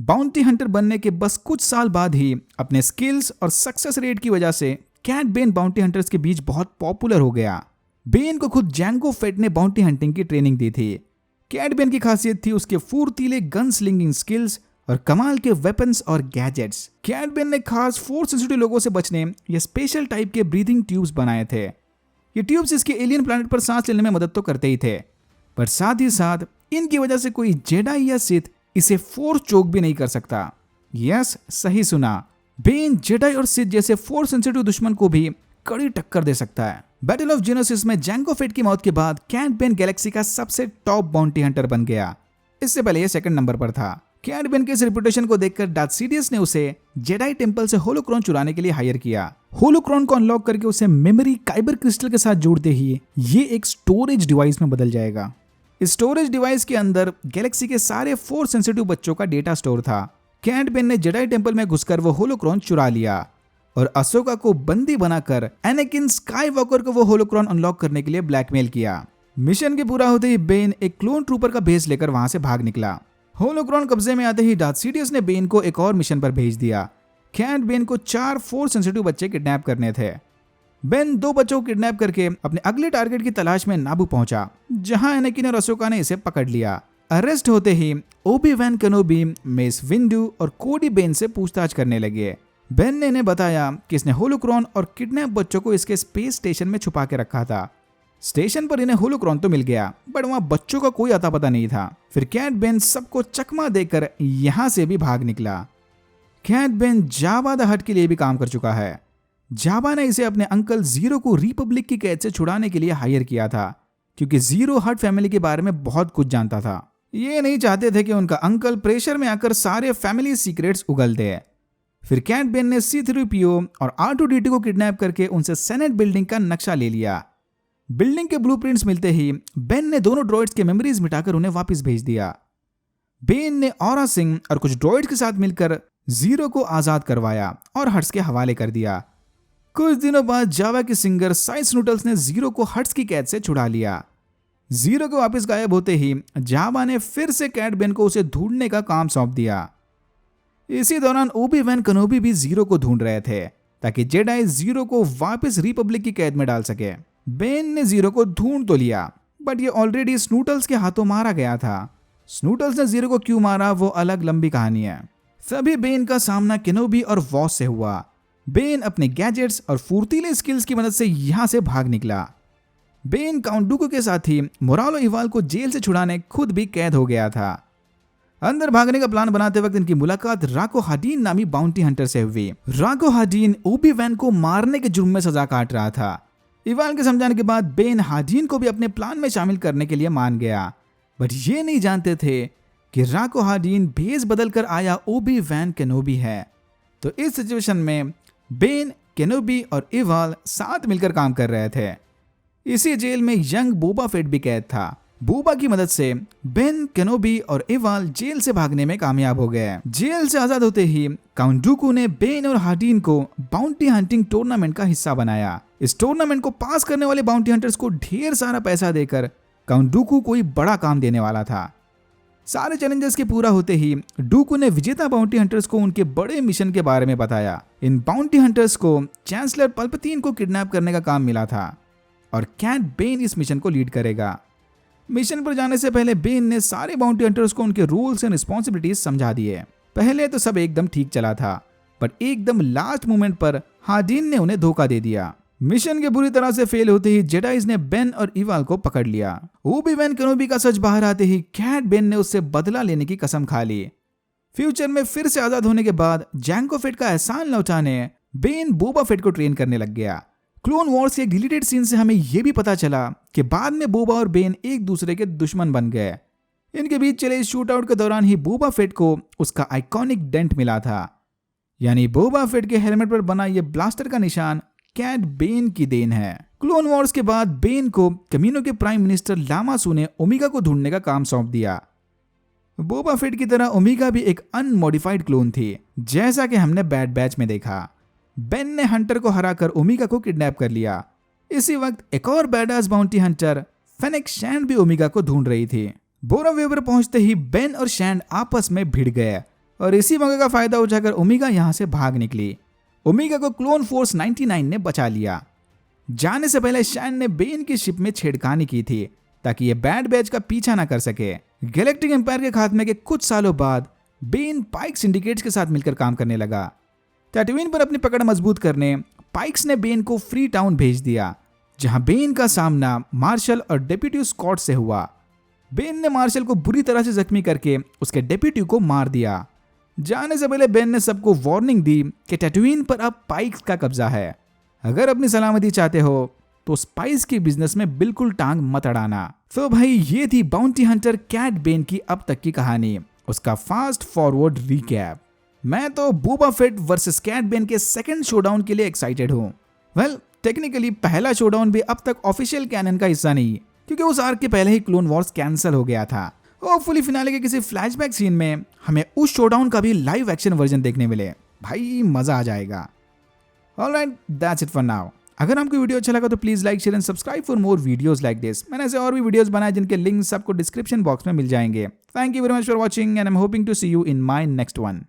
Bounty Hunter बनने के बस कुछ साल बाद ही अपने स्किल्स और सक्सेस रेट की वजह से कैट बेन बाउंटी हंटर्स के बीच बहुत पॉपुलर हो गया। बेन को खुद जैंगो फेट ने बाउंटी हंटिंग की ट्रेनिंग दी थी। कैट बेन की खासियत थी उसके फुर्तीले गन स्लिंगिंग स्किल्स और कमाल के वेपन्स और गैजेट्स। कैट बेन ने खास फोर्स सेंसिटिव लोगों से बचने ये स्पेशल टाइप के ब्रीथिंग ट्यूब्स बनाए थे। ये ट्यूब्स इसके एलियन प्लैनेट पर सांस लेने में मदद तो करते ही थे, पर साथ ही साथ इनकी वजह से कोई जेडाई या सिथ इसे फोर्स चोक भी नहीं कर सकता। यस, सही सुना, बेन जेडाई और सिथ जैसे फोर्स सेंसिटिव दुश्मन को भी कड़ी टक्कर दे सकता है। बैटल ऑफ जेनोसिस में जैंगो फेट की मौत के बाद कैट बेन गैलेक्सी का सबसे टॉप बाउंटी हंटर बन गया। इससे पहले ये सेकंड नंबर पर था। कैट बेन के इस रेपुटेशन को देखकर डार्थ सीडियस ने उसे जेडाई टेंपल से होलोक्रोन चुराने के लिए हायर किया। होलोक्रोन को अनलॉक करके उसे मेमोरी काइबर क्रिस्टल के साथ जोड़ते ही ये एक स्टोरेज डिवाइस में बदल जाएगा। इस स्टोरेज डिवाइस के अंदर गैलेक्सी के सारे फोर्स सेंसिटिव बच्चों का डेटा स्टोर था। कैट बेन ने जेडाई टेंपल में घुसकर वो होलोक्रोन चुरा लिया और अशोका को बंदी बनाकर एनाकिन स्काईवॉकर को वो होलोक्रोन अनलॉक करने के लिए ब्लैकमेल किया। मिशन के पूरा होते ही बेन एक क्लोन ट्रूपर का भेस लेकर वहां से भाग निकला। होलोक्रोन कब्जे में आते ही डार्थ सीडियस ने बेन को एक और मिशन पर भेज दिया। कैट बेन को 4 फोर्स सेंसिटिव बच्चे किडनैप करने थे। बेन 2 बच्चों को किडनैप करके अपने अगले टारगेट की तलाश में नाबू पहुंचा, जहां एनाकिन और अशोका ने इसे पकड़ लिया। अरेस्ट होते ही ओबी वैन केनोबी, मेस विंडू और कोडी बेन से पूछताछ करने लगे। बेन ने इन्हें बताया कि इसने होलोक्रोन और किडनैप बच्चों को इसके स्पेस स्टेशन में छुपा के रखा था। स्टेशन पर इन्हें होलोक्रोन तो मिल गया, बट वहां बच्चों का कोई अता पता नहीं था। फिर कैट बेन सबको चकमा देकर यहां से भी भाग निकला। कैट बेन जावा द हट के लिए भी काम कर चुका है। जावा ने इसे अपने अंकल जीरो को रिपब्लिक की कैद से छुड़ाने के लिए हायर किया था, क्योंकि जीरो हट फैमिली के बारे में बहुत कुछ जानता था। ये नहीं चाहते थे कि उनका अंकल प्रेशर में आकर सारे फैमिली सीक्रेट्स उगल दे। फिर कैट बेन ने C-3PO और R2-D2 को किडनैप करके उनसे सेनेट बिल्डिंग का नक्शा ले लिया। बिल्डिंग के ब्लूप्रिंट्स मिलते ही बेन ने दोनों ड्रॉइड्स के मेमोरीज मिटाकर उन्हें वापस भेज दिया। बेन ने ऑरा सिंह और कुछ ड्रॉइड्स के साथ मिलकर जीरो को आजाद करवाया और हट्स के हवाले कर दिया। कुछ दिनों बाद जावा के सिंगर साइस नूटल्स ने जीरो को हट्स की कैद से छुड़ा लिया। जीरो को वापस गायब होते ही जावा ने फिर से कैट बेन को उसे ढूंढने का काम सौंप दिया। इसी दौरान ओबी वैन केनोबी भी जीरो को ढूंढ रहे थे, ताकि जेडाई जीरो को वापस रिपब्लिक की कैद में डाल सके। बेन ने जीरो को ढूंढ तो लिया, बट ये ऑलरेडी स्नूटल्स के हाथों मारा गया था। स्नूटल्स ने जीरो को क्यों मारा वो अलग लंबी कहानी है। सभी बेन का सामना केनोबी और वॉस से हुआ। बेन अपने गैजेट्स और फुर्तीले स्किल्स की मदद से यहां से भाग निकला। बेन काउंट डूकू के साथ ही मोरालो इवाल को जेल से छुड़ाने खुद भी कैद हो गया था। अंदर भागने का प्लान बनाते वक्त इनकी मुलाकात राको हाडीन नामी बाउंटी हंटर से हुई। राको हाडीन ओबी वैन को मारने के जुर्म में सजा काट रहा था। इवाल के समझाने के बाद बेन हाडीन को भी अपने प्लान में शामिल करने के लिए मान गया, बट ये नहीं जानते थे कि राको हाडीन भेस बदल कर आया ओबी वैन केनोबी है। तो इस सिचुएशन में बेन, केनोबी और इवाल साथ मिलकर काम कर रहे थे। इसी जेल में यंग बोबा फेट भी कैद था। बोबा की मदद से बेन, केनोबी और इवाल जेल से भागने में कामयाब हो गए। जेल से आजाद होते ही काउंट डूकू ने बेन और हाडीन को बाउंटी हंटिंग टूर्नामेंट का हिस्सा बनाया। इस टूर्नामेंट को पास करने वाले बाउंटी हंटर्स को ढेर सारा पैसा देकर काउंट डूकू कोई बड़ा काम देने वाला था। सारे चैलेंजेस के पूरा होते ही डूकू ने विजेता बाउंटी हंटर्स को उनके बड़े मिशन के बारे में बताया। इन बाउंटी हंटर्स को चांसलर पल्पतीन को किडनैप करने का काम मिला था और कैट बेन इस मिशन को लीड करेगा। मिशन पर जाने से पहले बेन ने सारे बाउंटी हंटर्स को उनके रूल्स एंड रिस्पॉन्सिबिलिटीज समझा दिए। पहले तो सब एकदम ठीक चला था, पर एकदम लास्ट मोमेंट पर हाडीन ने उन्हें धोखा दे दिया। मिशन के बुरी तरह से फेल होते ही जेडाइज ने बेन और इवाल को पकड़ लिया। ओबी वैन केनोबी का सच बाहर आते ही कैट बेन ने उससे बदला लेने की कसम खा ली। फ्यूचर में फिर से आजाद होने के बाद जैंगो फेट का एहसान लौटाने बेन बोबा फेट को ट्रेन करने लग गया। क्लोन वॉर्स के एक डिलीटेड सीन से हमें यह भी पता चला कि बाद में बोबा और बेन एक दूसरे के दुश्मन बन गए। इनके बीच चले इस शूट आउट के दौरान ही बोबा फेट को उसका आइकॉनिक डेंट मिला था, यानी बोबा फेट के हेलमेट पर बना यह ब्लास्टर का निशान कैट बेन की देन है। क्लोन वॉर्स के बाद बेन को कैमिनो के प्राइम मिनिस्टर लामासू ने ओमेगा को ढूंढने का काम सौंप दिया। बोबा फेट की तरह ओमेगा भी एक अनमॉडिफाइड क्लोन थी, जैसा कि हमने बैड बैच में देखा। बेन ने हंटर को हराकर ओमेगा को किडनैप कर लिया। इसी वक्त एक और बैडास बाउंटी हंटर फेनेक शैंड भी ओमेगा को ढूंढ रही थी। बोरा वेवर पहुंचते ही बेन और शैंड आपस में भिड़ गए और इसी मौके का फायदा उठाकर ओमेगा यहाँ से भाग निकली। ओमेगा को क्लोन फोर्स 99 ने बचा लिया। जाने से पहले शैन ने बेन की शिप में छेड़खानी की थी ताकि ये बैड बैच का पीछा ना कर सके। गैलेक्टिक एम्पायर के खात्मे के कुछ सालों बाद बेन पाइक सिंडिकेट्स के साथ मिलकर काम करने लगा। टैटूइन पर अपनी पकड़ मजबूत करने पाइक्स ने बेन को फ्री टाउन भेज दिया, जहां बेन का सामना मार्शल और डेप्यूटी स्कॉट से हुआ। बेन ने मार्शल को बुरी तरह से जख्मी करके उसके डेप्यूटी को मार दिया। जाने से पहले बेन ने सबको वार्निंग दी कि टैटूइन पर अब पाइक्स का कब्जा है। अगर अपनी सलामती चाहते हो तो स्पाइस के बिजनेस में बिल्कुल टांग मत अड़ाना। तो भाई ये थी बाउंटी हंटर कैट बेन की अब तक की कहानी, उसका फास्ट फॉरवर्ड रिकैप। मैं तो Boba Fett versus Cad Bane के सेकंड शोडाउन के लिए एक्साइटेड हूँ। वेल टेक्निकली पहला शोडाउन भी अब तक ऑफिशियल कैनन का हिस्सा नहीं, क्योंकि उस आर्क के पहले ही क्लोन वॉर्स कैंसिल हो गया था। होपफुली फिनाले के किसी फ्लैशबैक सीन में हमें उस शोडाउन का भी लाइव एक्शन वर्जन देखने मिले, भाई मजा आ जाएगा। Alright, that's it for now. अगर आपको वीडियो अच्छा लगा तो please like, share and subscribe for more videos like this. मैंने ऐसे और भी वीडियोस बनाए जिनके लिंक्स आपको डिस्क्रिप्शन बॉक्स में मिल जाएंगे। Thank you very much for watching and I am hoping to see you in my next one.